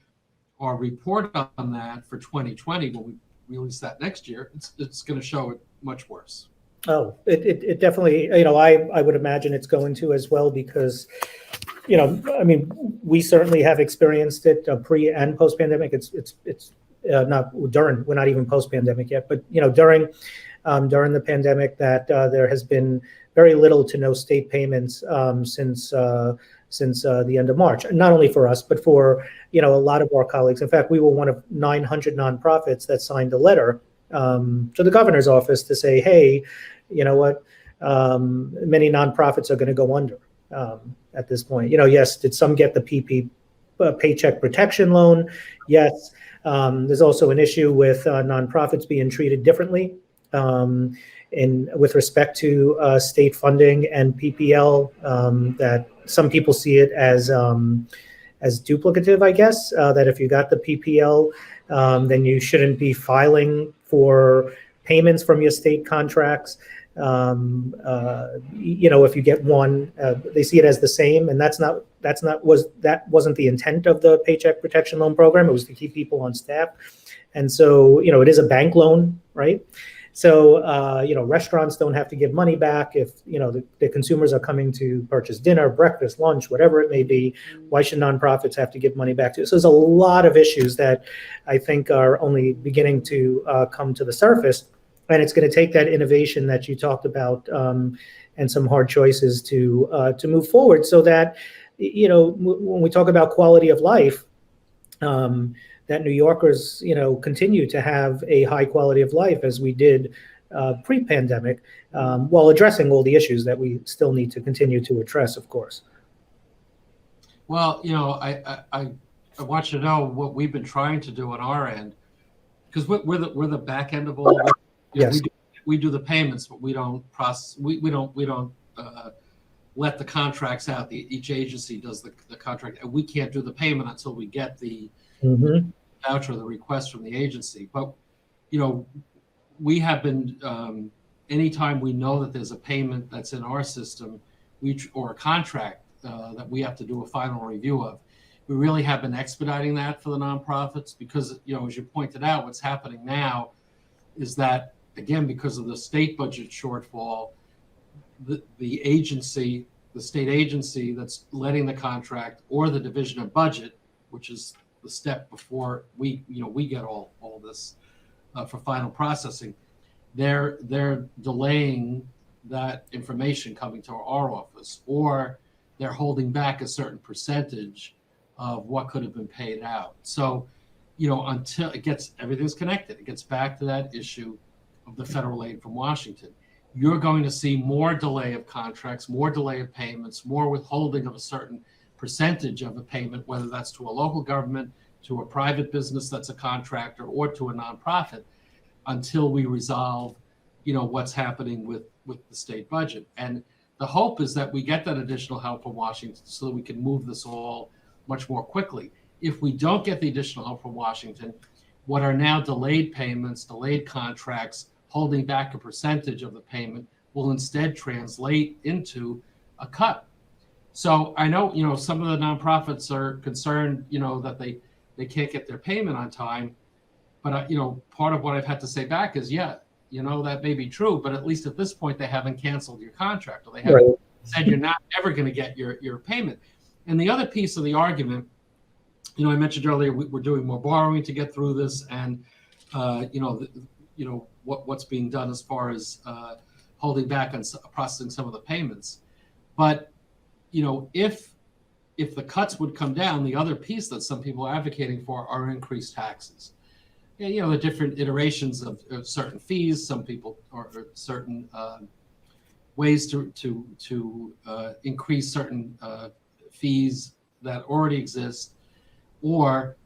Speaker 2: our report on that for 2020, when we release that next year, it's going to show it much worse.
Speaker 1: Oh, it definitely, I would imagine it's going to as well, because, we certainly have experienced it pre and post pandemic. It's not during, we're not even post pandemic yet, but, during the pandemic, that there has been very little to no state payments since the end of March. Not only for us, but for, a lot of our colleagues. In fact, we were one of 900 nonprofits that signed a letter to the governor's office to say, hey, you know what, many nonprofits are going to go under at this point. Yes, did some get the paycheck protection loan? Yes. There's also an issue with nonprofits being treated differently with respect to state funding and PPL, that some people see it as duplicative, I guess, that if you got the PPL, then you shouldn't be filing for payments from your state contracts. If you get one, they see it as the same, and that wasn't the intent of the Paycheck Protection Loan Program. It was to keep people on staff, and so it is a bank loan, right? So restaurants don't have to give money back if the consumers are coming to purchase dinner, breakfast, lunch, whatever it may be. Why should nonprofits have to give money back to? So there's a lot of issues that I think are only beginning to come to the surface. And it's going to take that innovation that you talked about and some hard choices to move forward, so that when we talk about quality of life, that New Yorkers continue to have a high quality of life as we did pre-pandemic, while addressing all the issues that we still need to continue to address, of course.
Speaker 2: Well, I want you to know what we've been trying to do on our end, because we're the back end of all of it.
Speaker 1: Yes.
Speaker 2: We do the payments, but we don't process. We don't let the contracts out. Each agency does the contract, and we can't do the payment until we get the voucher, the request from the agency. But, we have been, anytime we know that there's a payment that's in our system, or a contract that we have to do a final review of, we really have been expediting that for the nonprofits because, as you pointed out, what's happening now is that, again, because of the state budget shortfall, the agency, the state agency that's letting the contract, or the division of budget, which is the step before we get all this for final processing, they're delaying that information coming to our office, or they're holding back a certain percentage of what could have been paid out. So, until everything's connected, it gets back to that issue of the federal aid from Washington. You're going to see more delay of contracts, more delay of payments, more withholding of a certain percentage of a payment, whether that's to a local government, to a private business that's a contractor, or to a nonprofit, until we resolve, what's happening with the state budget. And the hope is that we get that additional help from Washington so that we can move this all much more quickly. If we don't get the additional help from Washington, what are now delayed payments, delayed contracts, holding back a percentage of the payment, will instead translate into a cut. So I know, some of the nonprofits are concerned, that they can't get their payment on time. But, part of what I've had to say back is, that may be true, but at least at this point, they haven't canceled your contract, or they haven't said you're not ever going to get your payment. And the other piece of the argument, I mentioned earlier, we're doing more borrowing to get through this, and, what's being done as far as holding back on processing some of the payments. But, if the cuts would come down, the other piece that some people are advocating for are increased taxes. The different iterations of certain fees, some people, or certain ways to increase certain fees that already exist, or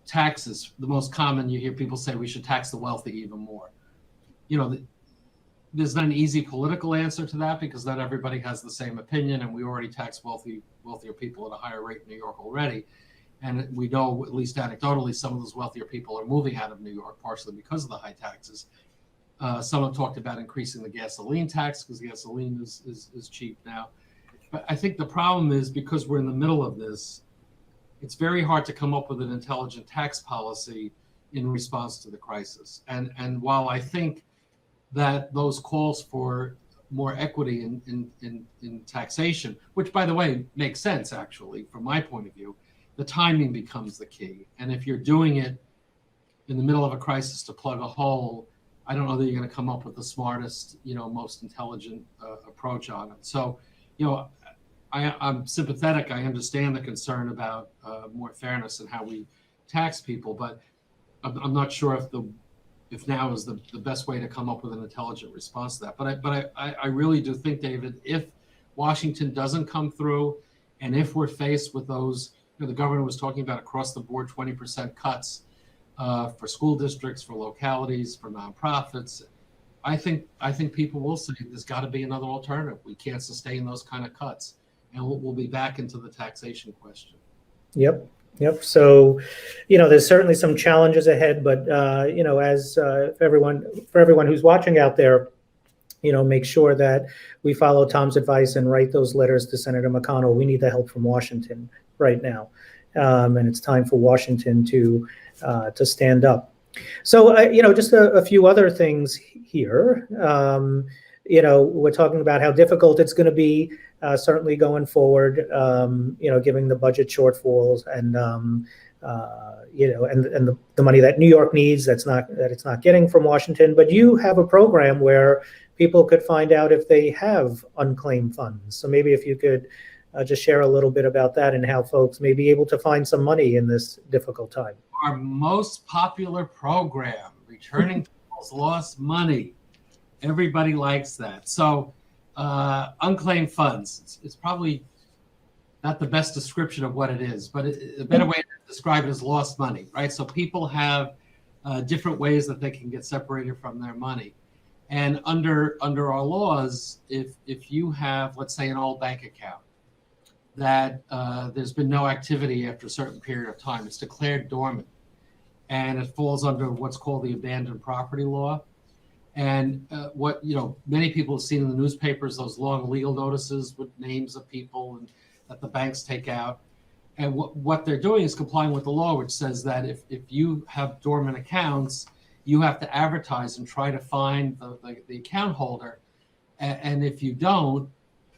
Speaker 2: taxes. The most common, you hear people say we should tax the wealthy even more. There's not an easy political answer to that, because not everybody has the same opinion, and we already tax wealthier people at a higher rate in New York already. And we know, at least anecdotally, some of those wealthier people are moving out of New York, partially because of the high taxes. Some have talked about increasing the gasoline tax, because gasoline is cheap now. But I think the problem is, because we're in the middle of this, it's very hard to come up with an intelligent tax policy in response to the crisis. And while I think that those calls for more equity in taxation, which, by the way, makes sense, actually, from my point of view, the timing becomes the key. And if you're doing it in the middle of a crisis to plug a hole, I don't know that you're going to come up with the smartest, most intelligent approach on it. So, I'm sympathetic. I understand the concern about more fairness in how we tax people, but I'm not sure if now is the best way to come up with an intelligent response to that. But I really do think, David, if Washington doesn't come through, and if we're faced with those, the governor was talking about across the board 20% cuts for school districts, for localities, for nonprofits, I think people will say there's got to be another alternative. We can't sustain those kind of cuts, and we'll be back into the taxation question.
Speaker 1: Yep. So, there's certainly some challenges ahead, but as for everyone who's watching out there, make sure that we follow Tom's advice and write those letters to Senator McConnell. We need the help from Washington right now, and it's time for Washington to stand up. So, just a few other things here. We're talking about how difficult it's going to be, certainly going forward. Given the budget shortfalls and the money that New York needs that it's not getting from Washington. But you have a program where people could find out if they have unclaimed funds. So maybe if you could just share a little bit about that and how folks may be able to find some money in this difficult time.
Speaker 2: Our most popular program, returning people's lost money. Everybody likes that. So unclaimed funds, it's probably not the best description of what it is, but a better way to describe it is lost money, right? So people have different ways that they can get separated from their money. And under our laws, if you have, let's say, an old bank account that there's been no activity after a certain period of time, it's declared dormant, and it falls under what's called the abandoned property law. And what many people have seen in the newspapers, those long legal notices with names of people and that the banks take out. And what they're doing is complying with the law, which says that if you have dormant accounts, you have to advertise and try to find the account holder. And if you don't,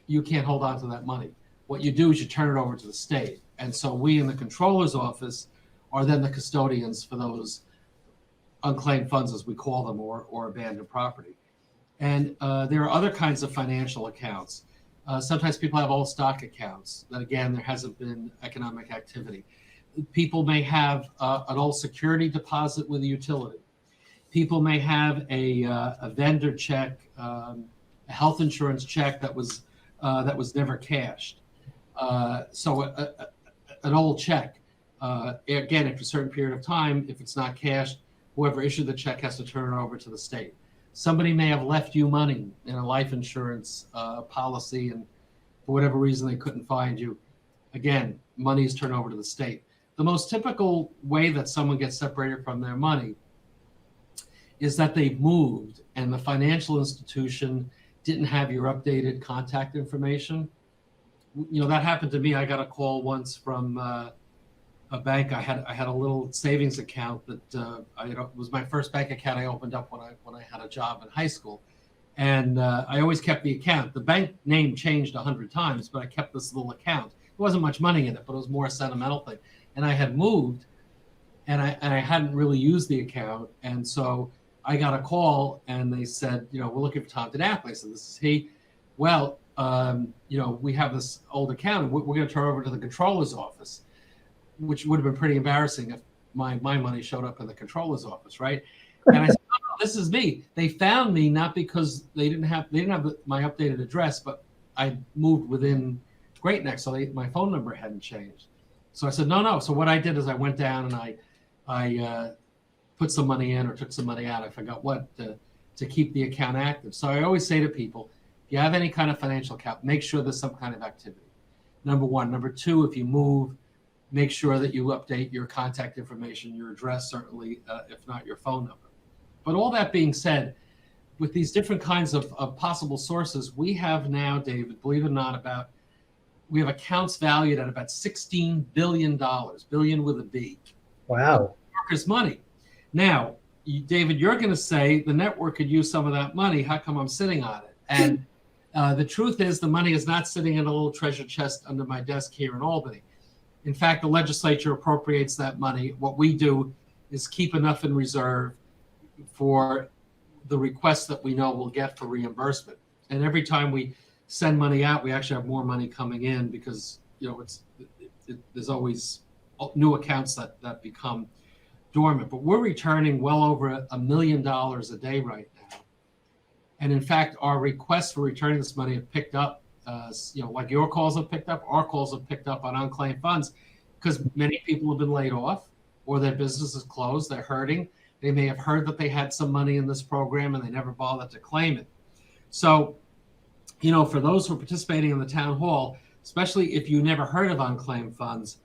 Speaker 2: you can't hold on to that money. What you do is you turn it over to the state. And so we in the controller's office are then the custodians for those unclaimed funds, as we call them, or abandoned property. And there are other kinds of financial accounts. Sometimes people have old stock accounts that, again, there hasn't been economic activity. People may have an old security deposit with a utility. People may have a vendor check, a health insurance check that was never cashed. So an old check, again, after a certain period of time, if it's not cashed, whoever issued the check has to turn it over to the state. Somebody may have left you money in a life insurance policy, and for whatever reason they couldn't find you. Again, money is turned over to the state. The most typical way that someone gets separated from their money is that they've moved and the financial institution didn't have your updated contact information. That happened to me. I got a call once from a bank. I had a little savings account that was my first bank account I opened up when I had a job in high school, and I always kept the account. The bank name changed 100 times, but I kept this little account. There wasn't much money in it, but it was more a sentimental thing. And I had moved, and I hadn't really used the account, and so I got a call, and they said, we're looking for Tom DiNapoli. I said, this is he. Well, we have this old account, and we're going to turn it over to the controller's office, which would have been pretty embarrassing if my money showed up in the controller's office, right? And I said, no, this is me. They found me not because they didn't have my updated address, but I moved within Great Neck, so my phone number hadn't changed. So I said, no. So what I did is I went down and I put some money in or took some money out. I forgot what to keep the account active. So I always say to people, if you have any kind of financial account, make sure there's some kind of activity. Number one. Number two, if you move, make sure that you update your contact information, your address, certainly, if not your phone number. But all that being said, with these different kinds of possible sources, we have now, David, believe it or not, we have accounts valued at about $16 billion, billion with a B.
Speaker 1: Wow.
Speaker 2: Workers' money. Now, David, you're going to say the network could use some of that money. How come I'm sitting on it? And the truth is the money is not sitting in a little treasure chest under my desk here in Albany. In fact, the legislature appropriates that money. What we do is keep enough in reserve for the requests that we know we'll get for reimbursement. And every time we send money out, we actually have more money coming in because there's always new accounts that become dormant. But we're returning well over $1 million a day right now. And in fact, our requests for returning this money have picked up. Like your calls have picked up, our calls have picked up on unclaimed funds because many people have been laid off or their business is closed. They're hurting. They may have heard that they had some money in this program and they never bothered to claim it. So, for those who are participating in the town hall, especially if you never heard of unclaimed funds,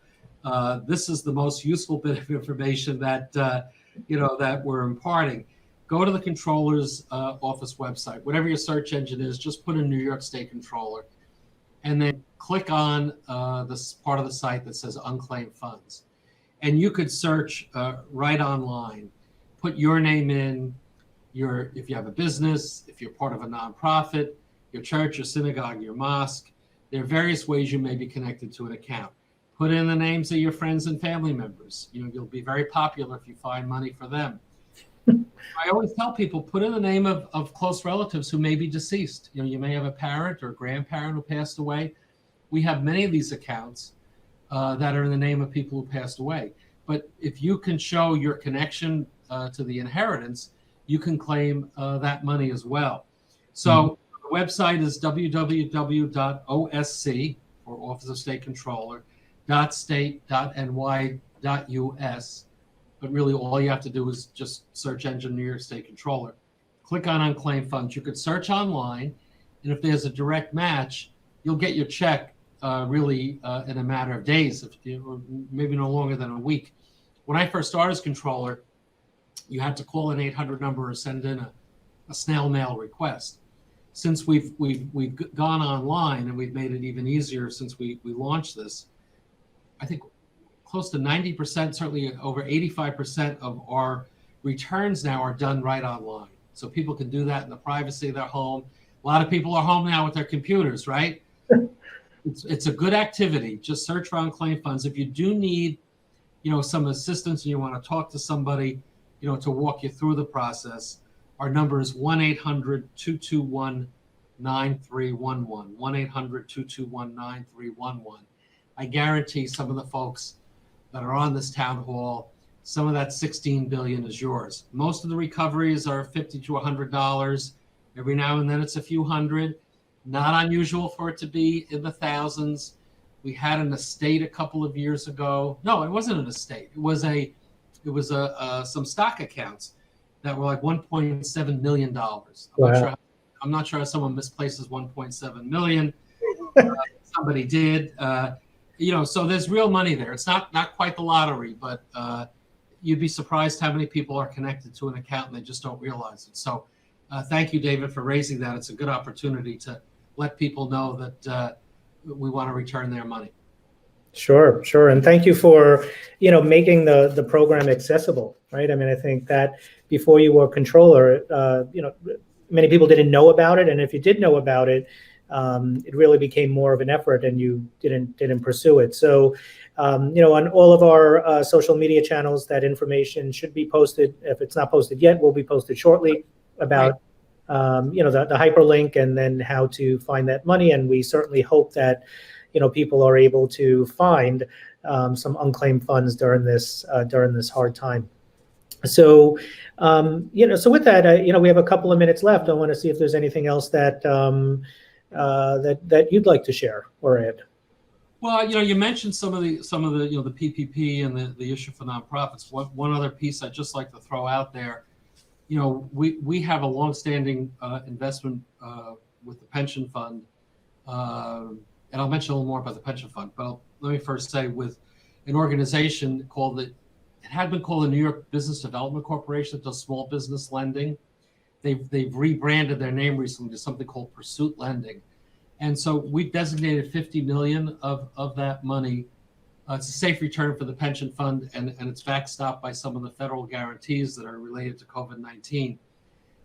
Speaker 2: this is the most useful bit of information that, that we're imparting. Go to the controller's office website, whatever your search engine is, just put in New York State Controller, and then click on this part of the site that says Unclaimed Funds. And you could search right online, put your name in, if you have a business, if you're part of a nonprofit, your church, your synagogue, your mosque. There are various ways you may be connected to an account. Put in the names of your friends and family members. You'll be very popular if you find money for them. I always tell people, put in the name of close relatives who may be deceased. You may have a parent or a grandparent who passed away. We have many of these accounts that are in the name of people who passed away. But if you can show your connection to the inheritance, you can claim that money as well. So the website is www.osc, or Office of State Controller, .state.ny.us. But really all you have to do is just search engine New York State Controller, click on Unclaimed Funds. You could search online, and if there's a direct match, you'll get your check really in a matter of days, or maybe no longer than a week. When I first started as controller, you had to call an 800 number or send in a snail mail request. Since we've gone online, and we've made it even easier since we launched this, I think close to 90%, certainly over 85% of our returns now are done right online. So people can do that in the privacy of their home. A lot of people are home now with their computers, right? It's a good activity. Just search for Unclaimed Funds. If you do need, some assistance and you want to talk to somebody, to walk you through the process, our number is 1-800-221-9311. 1-800-221-9311. I guarantee some of the folks that are on this town hall, some of that 16 billion is yours. Most of the recoveries are $50 to $100. Every now and then it's a few hundred. Not unusual for it to be in the thousands. We had an estate a couple of years ago. No, it wasn't an estate. It was some stock accounts that were like $1.7 million.
Speaker 1: Wow.
Speaker 2: I'm not sure how someone misplaces 1.7 million. Somebody did. So there's real money there. It's not quite the lottery, but you'd be surprised how many people are connected to an account and they just don't realize it. So thank you, David, for raising that. It's a good opportunity to let people know that we want to return their money.
Speaker 1: Sure. And thank you for, making the program accessible, right? I mean, I think that before you were controller, many people didn't know about it. And if you did know about it, it really became more of an effort and you didn't pursue it. So, on all of our social media channels, that information should be posted. If it's not posted yet, will be posted shortly about, the hyperlink and then how to find that money. And we certainly hope that, people are able to find some unclaimed funds during this hard time. So, so with that, we have a couple of minutes left. I want to see if there's anything else that you'd like to share or add.
Speaker 2: Well, you mentioned some of the the PPP and the issue for nonprofits. One other piece I'd just like to throw out there, we have a longstanding investment with the pension fund, and I'll mention a little more about the pension fund. But let me first say, with an organization it had been called the New York Business Development Corporation that does small business lending. They've rebranded their name recently to something called Pursuit Lending. And so we've designated 50 million of that money. It's a safe return for the pension fund, and it's backstopped by some of the federal guarantees that are related to COVID-19.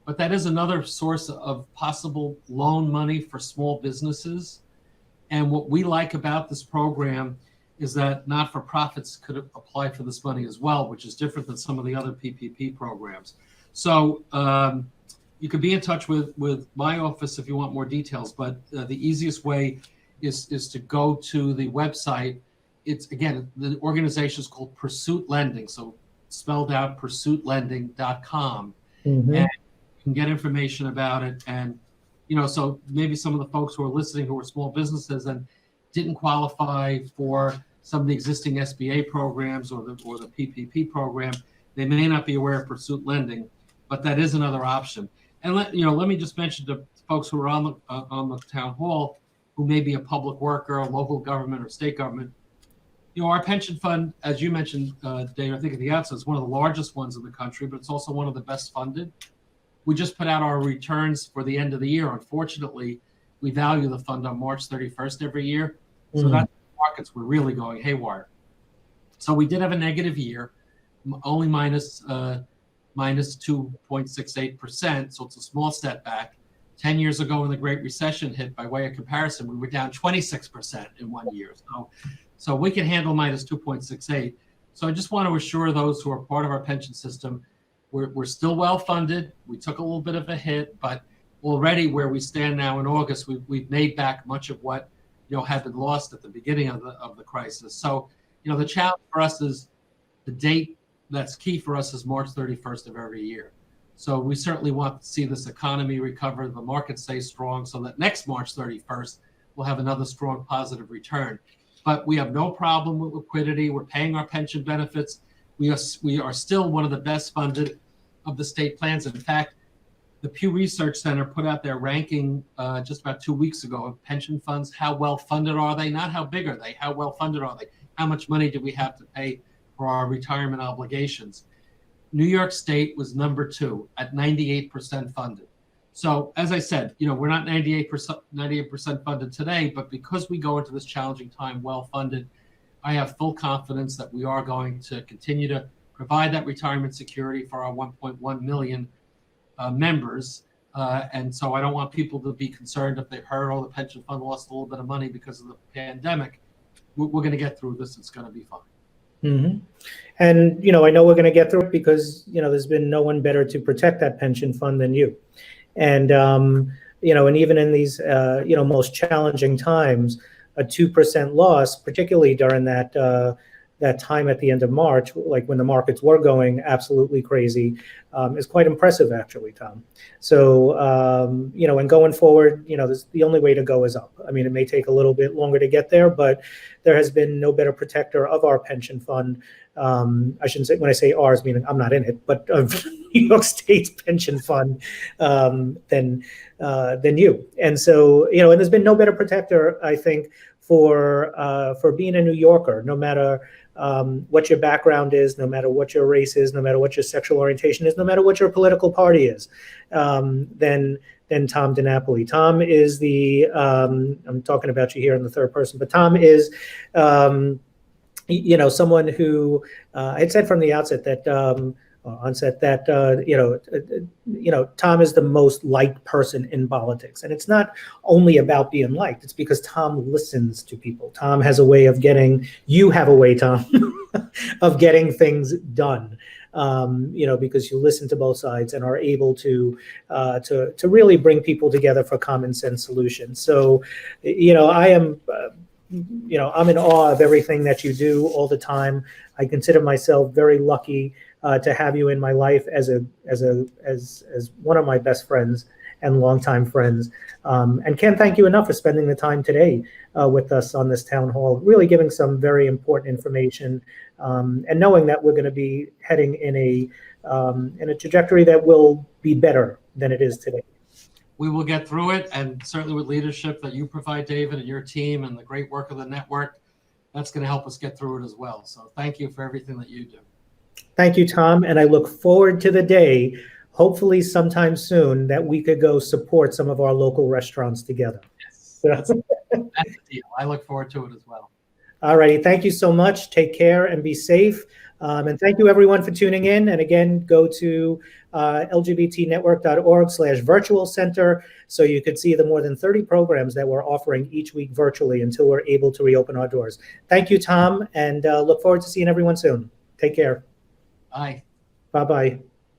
Speaker 2: But that is another source of possible loan money for small businesses. And what we like about this program is that not-for-profits could apply for this money as well, which is different than some of the other PPP programs. So you could be in touch with my office if you want more details, but the easiest way is to go to the website. It's, again, the organization is called Pursuit Lending, so spelled out pursuitlending.com.
Speaker 1: Mm-hmm.
Speaker 2: And you can get information about it. And, so maybe some of the folks who are listening who are small businesses and didn't qualify for some of the existing SBA programs or the PPP program, they may not be aware of Pursuit Lending, but that is another option. And let me just mention to folks who are on the town hall who may be a public worker, local government, or state government. Our pension fund, as you mentioned, Dave, I think at the outset, is one of the largest ones in the country, but it's also one of the best funded. We just put out our returns for the end of the year. Unfortunately, we value the fund on March 31st every year. So that's the markets were really going haywire. So we did have a negative year, only minus 2.68%. So it's a small setback. 10 years ago when the Great Recession hit, by way of comparison, we were down 26% in 1 year. So we can handle minus 2.68. So I just want to assure those who are part of our pension system, we're still well funded. We took a little bit of a hit, but already where we stand now in August, we've made back much of what had been lost at the beginning of the crisis. So the challenge for us is the date that's key for us is March 31st of every year. So we certainly want to see this economy recover, the market stay strong, so that next March 31st we'll have another strong positive return. But we have no problem with liquidity. We're paying our pension benefits. We are still one of the best funded of the state plans. In fact, the Pew Research Center put out their ranking just about 2 weeks ago of pension funds. How well funded are they? Not how big are they, how well funded are they? How much money do we have to pay for our retirement obligations? New York State was number 2 at 98% funded. So as I said, we're not 98% funded today, but because we go into this challenging time well funded, I have full confidence that we are going to continue to provide that retirement security for our 1.1 million members. And so I don't want people to be concerned if they've heard, oh, the pension fund lost a little bit of money because of the pandemic. We're going to get through this. It's going to be fine.
Speaker 1: Mm-hmm. And, I know we're going to get through it because, there's been no one better to protect that pension fund than you. And, and even in these, most challenging times, a 2% loss, particularly during that time at the end of March, like when the markets were going absolutely crazy, is quite impressive, actually, Tom. So, and going forward, the only way to go is up. I mean, it may take a little bit longer to get there, but there has been no better protector of our pension fund. I shouldn't say, when I say ours, meaning I'm not in it, but of New York State's pension fund than you. And so, and there's been no better protector, I think, for being a New Yorker, no matter what your background is, no matter what your race is, no matter what your sexual orientation is, no matter what your political party is, than Tom DiNapoli. Tom is I'm talking about you here in the third person, but Tom is, someone who I had said from the outset that Tom is the most liked person in politics. And it's not only about being liked, it's because Tom listens to people. Tom has a way of you have a way, Tom, of getting things done. Because you listen to both sides and are able to really bring people together for common sense solutions. So, I am, I'm in awe of everything that you do all the time. I consider myself very lucky to have you in my life as one of my best friends and longtime friends. And can't thank you enough for spending the time today with us on this town hall, really giving some very important information, and knowing that we're going to be heading in a trajectory that will be better than it is today.
Speaker 2: We will get through it, and certainly with leadership that you provide, David, and your team, and the great work of the network, that's going to help us get through it as well. So thank you for everything that you do. Thank you, Tom, and I look forward to the day, hopefully sometime soon, that we could go support some of our local restaurants together. Yes, that's the deal. I look forward to it as well. All righty. Thank you so much. Take care and be safe. And thank you, everyone, for tuning in. And again, go to lgbtnetwork.org/virtual center so you could see the more than 30 programs that we're offering each week virtually until we're able to reopen our doors. Thank you, Tom, and look forward to seeing everyone soon. Take care. Bye. Bye-bye.